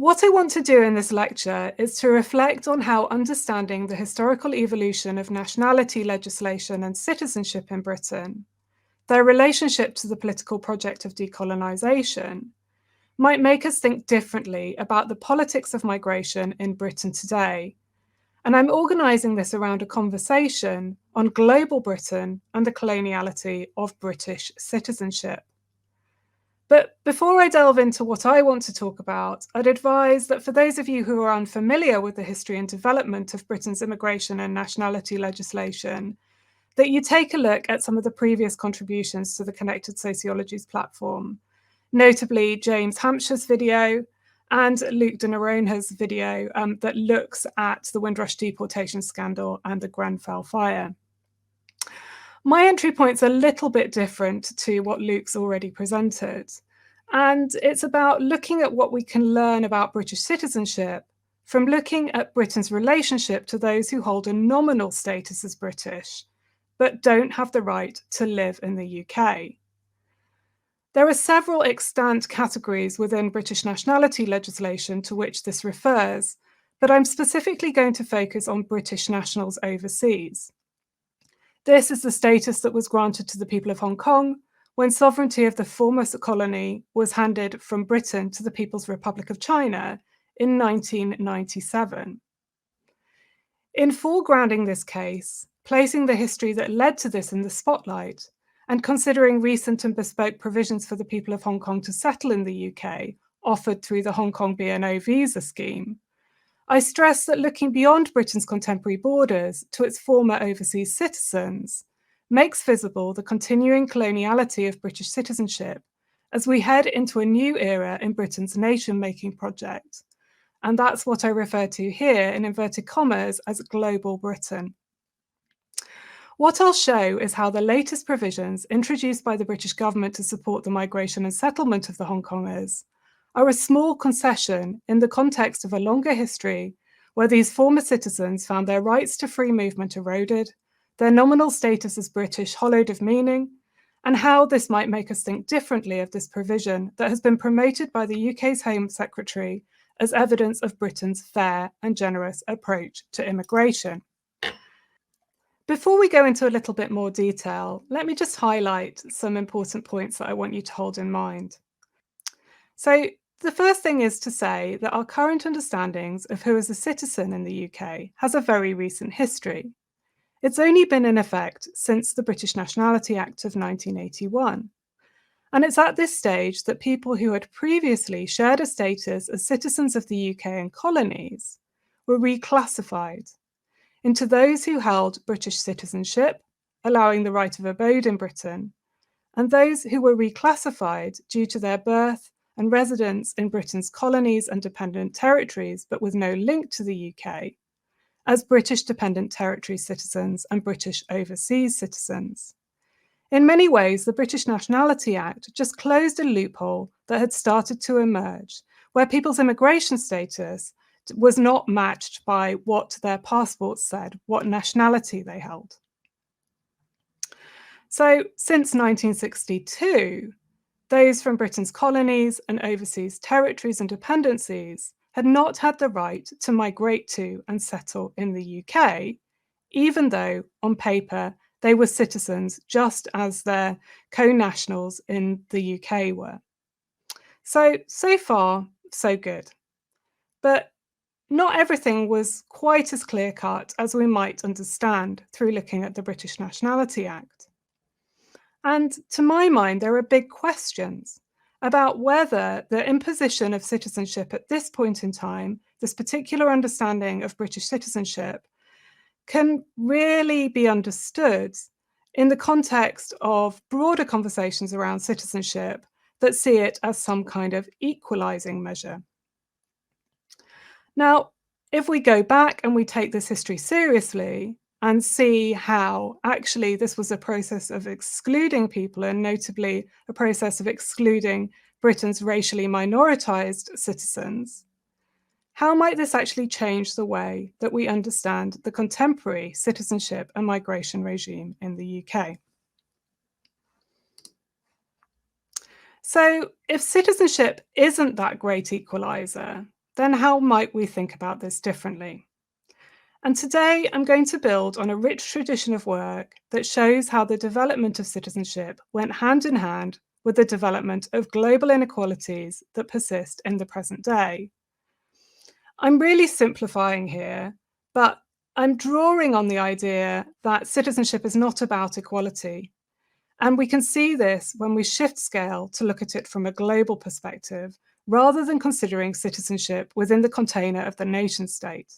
What I want to do in this lecture is to reflect on how understanding the historical evolution of nationality legislation and citizenship in Britain, their relationship to the political project of decolonisation, might make us think differently about the politics of migration in Britain today. And I'm organising this around a conversation on global Britain and the coloniality of British citizenship. But before I delve into what I want to talk about, I'd advise that for those of you who are unfamiliar with the history and development of Britain's immigration and nationality legislation, that you take a look at some of the previous contributions to the Connected Sociologies platform, notably James Hampshire's video and Luke de Noronha's video that looks at the Windrush deportation scandal and the Grenfell fire. My entry point's a little bit different to what Luke's already presented, and it's about looking at what we can learn about British citizenship from looking at Britain's relationship to those who hold a nominal status as British, but don't have the right to live in the UK. There are several extant categories within British nationality legislation to which this refers, but I'm specifically going to focus on British nationals overseas. This is the status that was granted to the people of Hong Kong when sovereignty of the former colony was handed from Britain to the People's Republic of China in 1997. In foregrounding this case, placing the history that led to this in the spotlight, and considering recent and bespoke provisions for the people of Hong Kong to settle in the UK, offered through the Hong Kong B&O visa scheme, I stress that looking beyond Britain's contemporary borders to its former overseas citizens makes visible the continuing coloniality of British citizenship as we head into a new era in Britain's nation-making project. And that's what I refer to here in inverted commas as global Britain. What I'll show is how the latest provisions introduced by the British government to support the migration and settlement of the Hong Kongers are a small concession in the context of a longer history where these former citizens found their rights to free movement eroded, their nominal status as British hollowed of meaning, and how this might make us think differently of this provision that has been promoted by the UK's Home Secretary as evidence of Britain's fair and generous approach to immigration. Before we go into a little bit more detail, let me just highlight some important points that I want you to hold in mind. So the first thing is to say that our current understandings of who is a citizen in the UK has a very recent history. It's only been in effect since the British Nationality Act of 1981. And it's at this stage that people who had previously shared a status as citizens of the UK and colonies were reclassified into those who held British citizenship, allowing the right of abode in Britain, and those who were reclassified due to their birth and residence in Britain's colonies and dependent territories, but with no link to the UK, as British dependent territory citizens and British overseas citizens. In many ways, the British Nationality Act just closed a loophole that had started to emerge, where people's immigration status was not matched by what their passports said, what nationality they held. So since 1962, those from Britain's colonies and overseas territories and dependencies had not had the right to migrate to and settle in the UK, even though on paper they were citizens just as their co-nationals in the UK were. So far, so good. But not everything was quite as clear-cut as we might understand through looking at the British Nationality Act. And to my mind, there are big questions about whether the imposition of citizenship at this point in time, this particular understanding of British citizenship, can really be understood in the context of broader conversations around citizenship that see it as some kind of equalising measure. Now, if we go back and we take this history seriously and see how actually this was a process of excluding people, and notably a process of excluding Britain's racially minoritized citizens, how might this actually change the way that we understand the contemporary citizenship and migration regime in the UK? So if citizenship isn't that great equaliser, then how might we think about this differently? And today I'm going to build on a rich tradition of work that shows how the development of citizenship went hand in hand with the development of global inequalities that persist in the present day. I'm really simplifying here, but I'm drawing on the idea that citizenship is not about equality. And we can see this when we shift scale to look at it from a global perspective, rather than considering citizenship within the container of the nation state.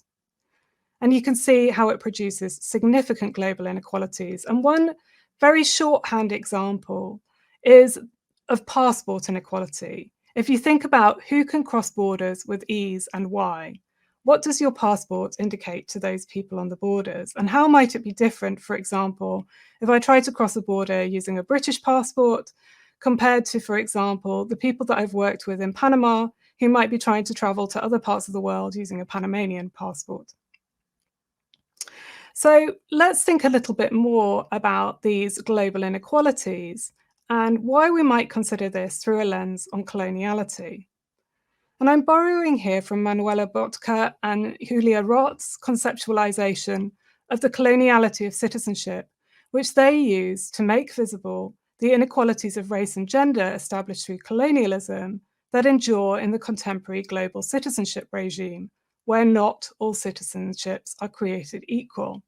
And you can see how it produces significant global inequalities. And one very shorthand example is of passport inequality. If you think about who can cross borders with ease and why, what does your passport indicate to those people on the borders? And how might it be different, for example, if I try to cross a border using a British passport compared to, for example, the people that I've worked with in Panama who might be trying to travel to other parts of the world using a Panamanian passport? So let's think a little bit more about these global inequalities and why we might consider this through a lens on coloniality. And I'm borrowing here from Manuela Botka and Julia Roth's conceptualization of the coloniality of citizenship, which they use to make visible the inequalities of race and gender established through colonialism that endure in the contemporary global citizenship regime, where not all citizenships are created equal.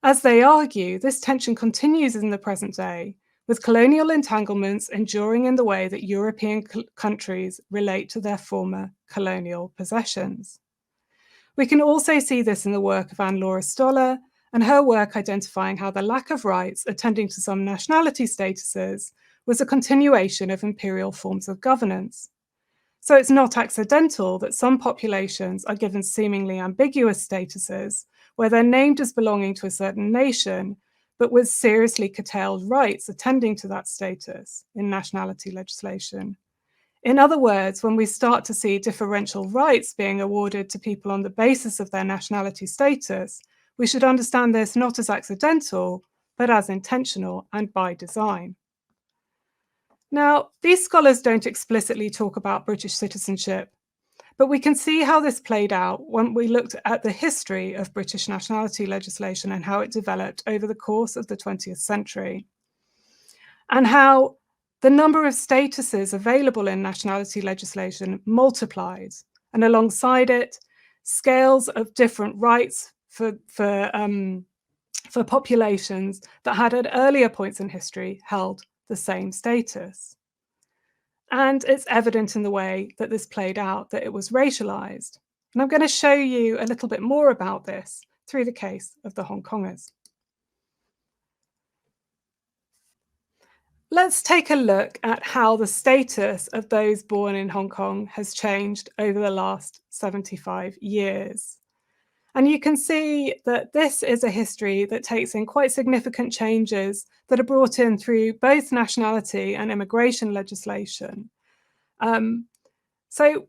As they argue, this tension continues in the present day, with colonial entanglements enduring in the way that European countries relate to their former colonial possessions. We can also see this in the work of Anne-Laura Stoller and her work identifying how the lack of rights attending to some nationality statuses was a continuation of imperial forms of governance. So it's not accidental that some populations are given seemingly ambiguous statuses where they're named as belonging to a certain nation, but with seriously curtailed rights attending to that status in nationality legislation. In other words, when we start to see differential rights being awarded to people on the basis of their nationality status, we should understand this not as accidental, but as intentional and by design. Now, these scholars don't explicitly talk about British citizenship, but we can see how this played out when we looked at the history of British nationality legislation and how it developed over the course of the 20th century, and how the number of statuses available in nationality legislation multiplied, and alongside it, scales of different rights for populations that had at earlier points in history held the same status. And it's evident in the way that this played out that it was racialized. And I'm going to show you a little bit more about this through the case of the Hong Kongers. Let's take a look at how the status of those born in Hong Kong has changed over the last 75 years. And you can see that this is a history that takes in quite significant changes that are brought in through both nationality and immigration legislation. So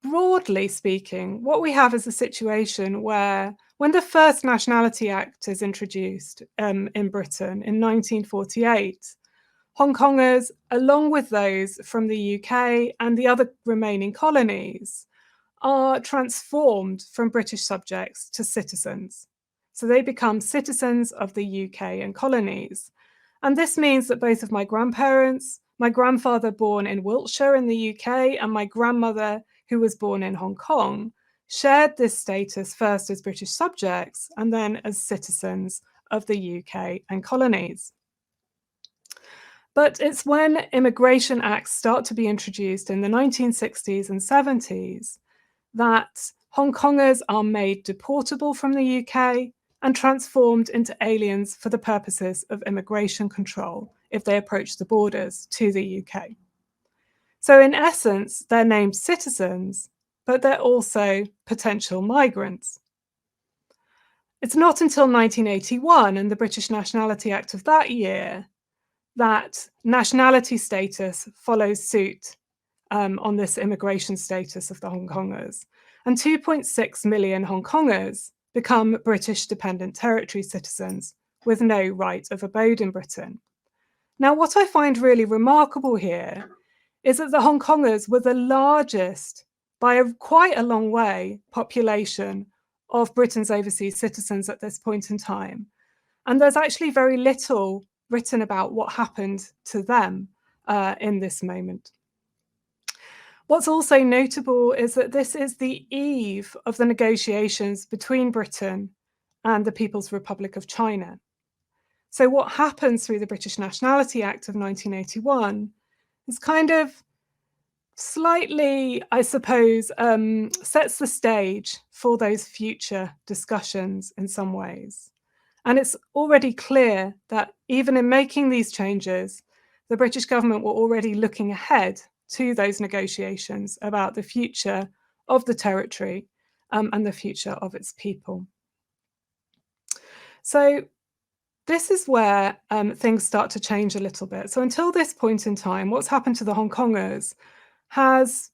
broadly speaking, what we have is a situation where when the first Nationality Act is introduced in Britain in 1948, Hong Kongers, along with those from the UK and the other remaining colonies, are transformed from British subjects to citizens. So they become citizens of the UK and colonies. And this means that both of my grandparents, my grandfather born in Wiltshire in the UK and my grandmother who was born in Hong Kong, shared this status first as British subjects and then as citizens of the UK and colonies. But it's when immigration acts start to be introduced in the 1960s and 70s that Hong Kongers are made deportable from the UK and transformed into aliens for the purposes of immigration control if they approach the borders to the UK. So in essence, they're named citizens, but they're also potential migrants. It's not until 1981 and the British Nationality Act of that year that nationality status follows suit on this immigration status of the Hong Kongers. And 2.6 million Hong Kongers become British Dependent Territory citizens with no right of abode in Britain. Now, what I find really remarkable here is that the Hong Kongers were the largest by quite a long way, population of Britain's overseas citizens at this point in time. And there's actually very little written about what happened to them in this moment. What's also notable is that this is the eve of the negotiations between Britain and the People's Republic of China. So what happens through the British Nationality Act of 1981 is kind of slightly, I suppose, sets the stage for those future discussions in some ways. And it's already clear that even in making these changes, the British government were already looking ahead to those negotiations about the future of the territory and the future of its people. So this is where things start to change a little bit. So until this point in time, what's happened to the Hong Kongers has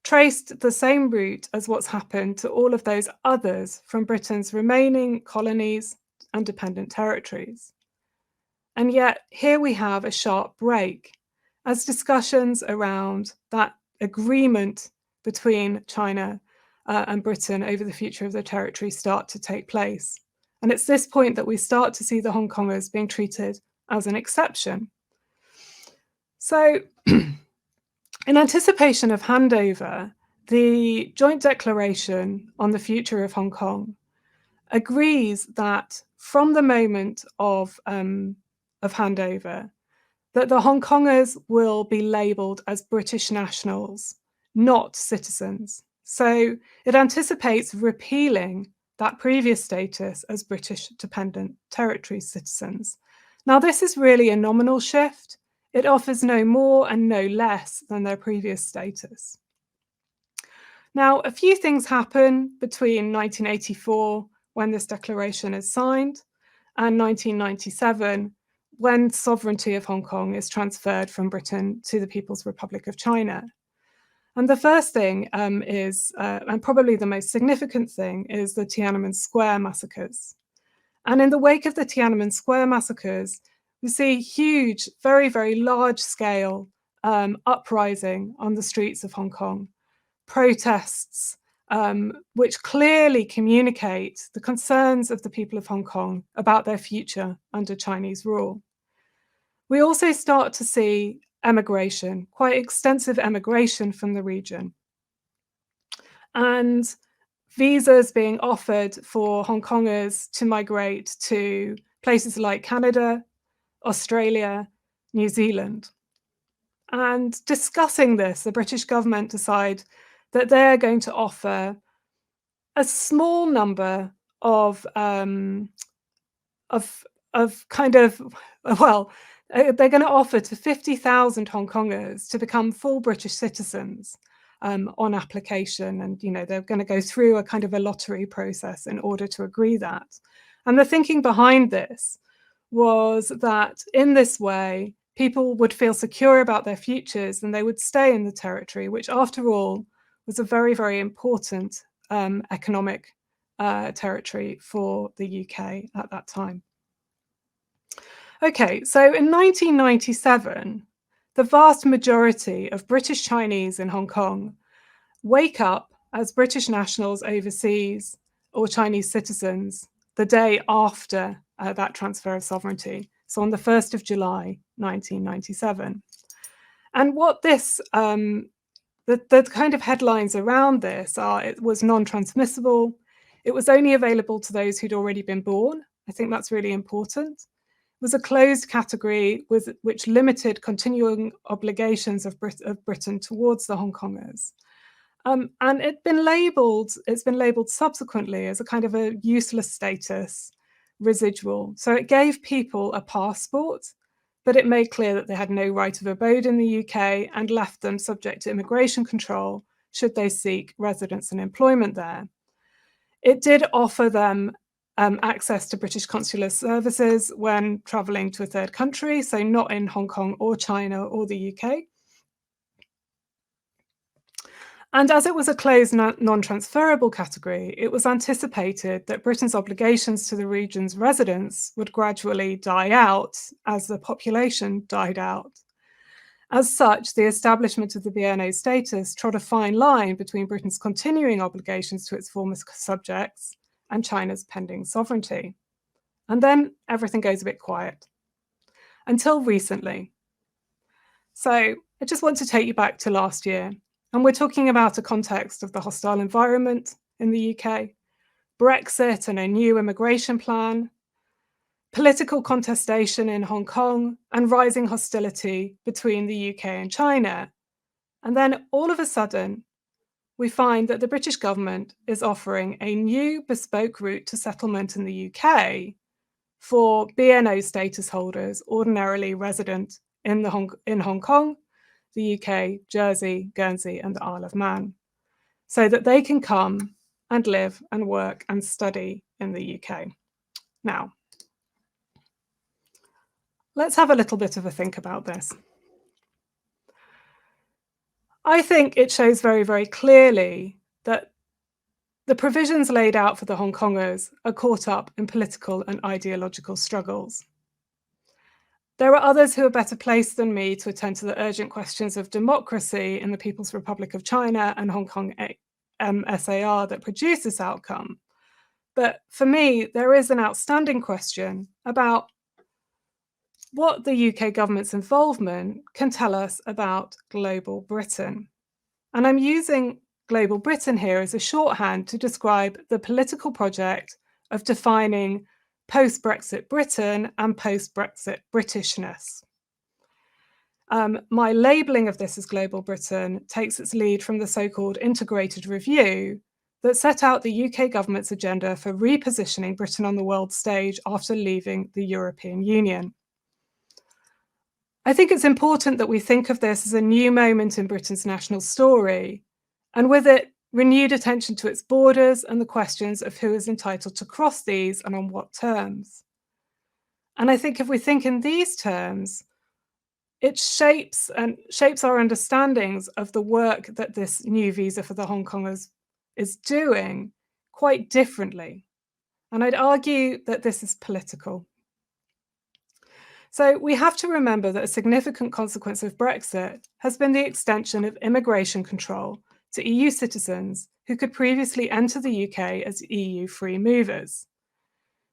traced the same route as what's happened to all of those others from Britain's remaining colonies and dependent territories. And yet here we have a sharp break as discussions around that agreement between China and Britain over the future of the territory start to take place. And it's this point that we start to see the Hong Kongers being treated as an exception. So in anticipation of handover, the Joint Declaration on the Future of Hong Kong agrees that from the moment of handover, that the Hong Kongers will be labelled as British nationals, not citizens. So it anticipates repealing that previous status as British dependent territory citizens. Now, this is really a nominal shift. It offers no more and no less than their previous status. Now, a few things happen between 1984, when this declaration is signed, and 1997, when sovereignty of Hong Kong is transferred from Britain to the People's Republic of China. And the first thing is, and probably the most significant thing, is the Tiananmen Square massacres. And in the wake of the Tiananmen Square massacres, we see huge, very, very large scale uprising on the streets of Hong Kong, protests which clearly communicate the concerns of the people of Hong Kong about their future under Chinese rule. We also start to see emigration, quite extensive emigration from the region, and visas being offered for Hong Kongers to migrate to places like Canada, Australia, New Zealand. And discussing this, the British government decide that they're going to offer a small number of they're going to offer to 50,000 Hong Kongers to become full British citizens on application, and they're going to go through a kind of a lottery process in order to agree that. And the thinking behind this was that in this way, people would feel secure about their futures and they would stay in the territory, which after all was a very, very important economic territory for the UK at that time. Okay, so in 1997, the vast majority of British Chinese in Hong Kong wake up as British nationals overseas or Chinese citizens the day after that transfer of sovereignty, so on the 1st of July, 1997. And what this, the kind of headlines around this are, it was non-transmissible, it was only available to those who'd already been born. I think that's really important. It was a closed category which limited continuing obligations of Britain towards the Hong Kongers. And it's been labelled subsequently as a kind of a useless status, residual. So it gave people a passport, but it made clear that they had no right of abode in the UK and left them subject to immigration control should they seek residence and employment there. It did offer them access to British consular services when travelling to a third country, so not in Hong Kong or China or the UK. And as it was a closed non-transferable category, it was anticipated that Britain's obligations to the region's residents would gradually die out as the population died out. As such, the establishment of the BNO status trod a fine line between Britain's continuing obligations to its former subjects and China's pending sovereignty. And then everything goes a bit quiet. Until recently. So I just want to take you back to last year, and we're talking about a context of the hostile environment in the UK, Brexit and a new immigration plan, political contestation in Hong Kong, and rising hostility between the UK and China. And then all of a sudden, we find that the British government is offering a new bespoke route to settlement in the UK for BNO status holders ordinarily resident in Hong Kong, the UK, Jersey, Guernsey, and the Isle of Man, so that they can come and live and work and study in the UK. Now, let's have a little bit of a think about this. I think it shows very, very clearly that the provisions laid out for the Hong Kongers are caught up in political and ideological struggles. There are others who are better placed than me to attend to the urgent questions of democracy in the People's Republic of China and Hong Kong SAR that produce this outcome. But for me, there is an outstanding question about what the UK government's involvement can tell us about global Britain. And I'm using global Britain here as a shorthand to describe the political project of defining post-Brexit Britain and post-Brexit Britishness. My labelling of this as Global Britain takes its lead from the so-called Integrated Review that set out the UK government's agenda for repositioning Britain on the world stage after leaving the European Union. I think it's important that we think of this as a new moment in Britain's national story, and with it, renewed attention to its borders and the questions of who is entitled to cross these and on what terms. And I think if we think in these terms, it shapes our understandings of the work that this new visa for the Hong Kongers is doing quite differently. And I'd argue that this is political. So we have to remember that a significant consequence of Brexit has been the extension of immigration control to EU citizens who could previously enter the UK as EU free movers.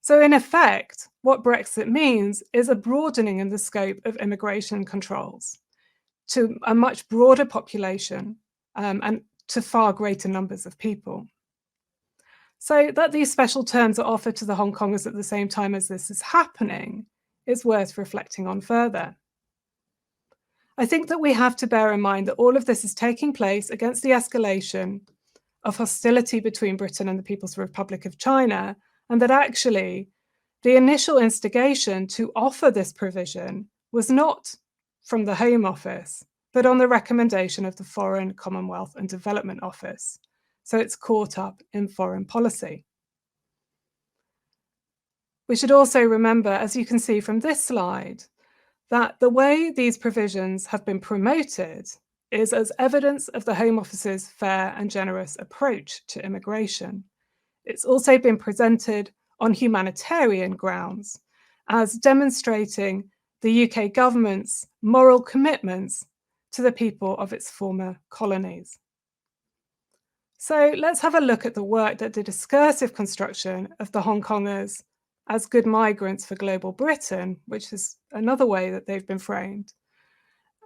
So in effect, what Brexit means is a broadening in the scope of immigration controls to a much broader population and to far greater numbers of people. So that these special terms are offered to the Hong Kongers at the same time as this is happening is worth reflecting on further. I think that we have to bear in mind that all of this is taking place against the escalation of hostility between Britain and the People's Republic of China, and that actually the initial instigation to offer this provision was not from the Home Office, but on the recommendation of the Foreign, Commonwealth and Development Office. So it's caught up in foreign policy. We should also remember, as you can see from this slide, that the way these provisions have been promoted is as evidence of the Home Office's fair and generous approach to immigration. It's also been presented on humanitarian grounds as demonstrating the UK government's moral commitments to the people of its former colonies. So let's have a look at the work that the discursive construction of the Hong Kongers as good migrants for global Britain, which is another way that they've been framed,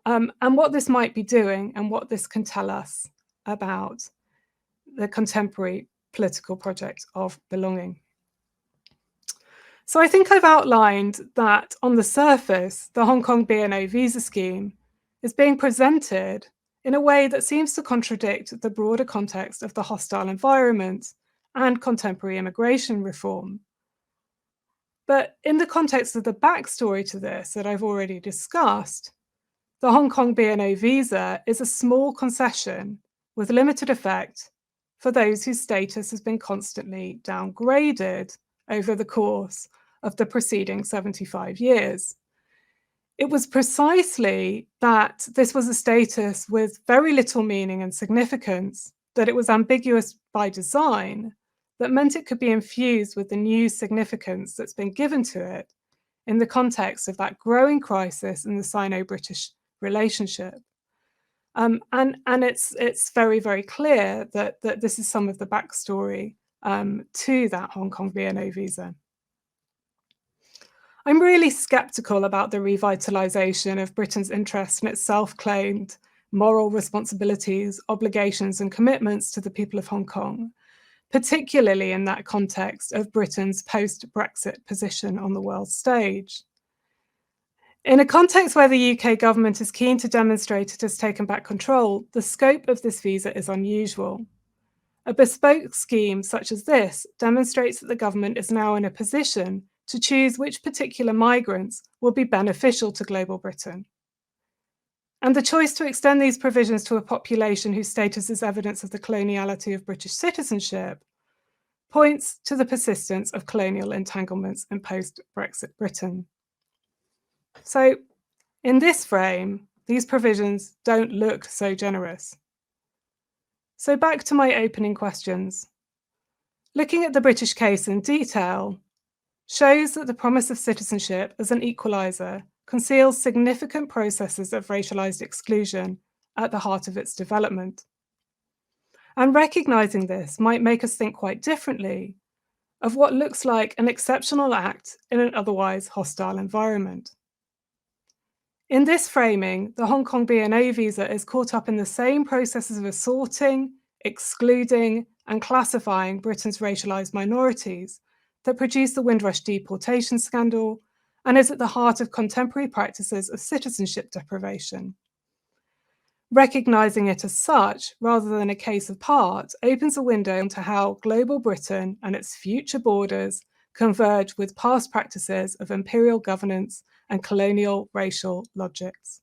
and what this might be doing and what this can tell us about the contemporary political project of belonging. So I think I've outlined that on the surface, the Hong Kong BNO visa scheme is being presented in a way that seems to contradict the broader context of the hostile environment and contemporary immigration reform. But in the context of the backstory to this that I've already discussed, the Hong Kong BNO visa is a small concession with limited effect for those whose status has been constantly downgraded over the course of the preceding 75 years. It was precisely that this was a status with very little meaning and significance, that it was ambiguous by design, that meant it could be infused with the new significance that's been given to it in the context of that growing crisis in the Sino-British relationship. And it's very, very clear that this is some of the backstory to that Hong Kong BNO visa. I'm really sceptical about the revitalisation of Britain's interest in its self-claimed moral responsibilities, obligations and commitments to the people of Hong Kong, particularly in that context of Britain's post-Brexit position on the world stage. In a context where the UK government is keen to demonstrate it has taken back control, the scope of this visa is unusual. A bespoke scheme such as this demonstrates that the government is now in a position to choose which particular migrants will be beneficial to global Britain. And the choice to extend these provisions to a population whose status is evidence of the coloniality of British citizenship points to the persistence of colonial entanglements in post-Brexit Britain. So, in this frame, these provisions don't look so generous. So back to my opening questions. Looking at the British case in detail shows that the promise of citizenship as an equaliser conceals significant processes of racialised exclusion at the heart of its development. And recognising this might make us think quite differently of what looks like an exceptional act in an otherwise hostile environment. In this framing, the Hong Kong BNO visa is caught up in the same processes of assorting, excluding, and classifying Britain's racialised minorities that produced the Windrush deportation scandal and is at the heart of contemporary practices of citizenship deprivation. Recognising it as such, rather than a case apart, opens a window into how global Britain and its future borders converge with past practices of imperial governance and colonial racial logics.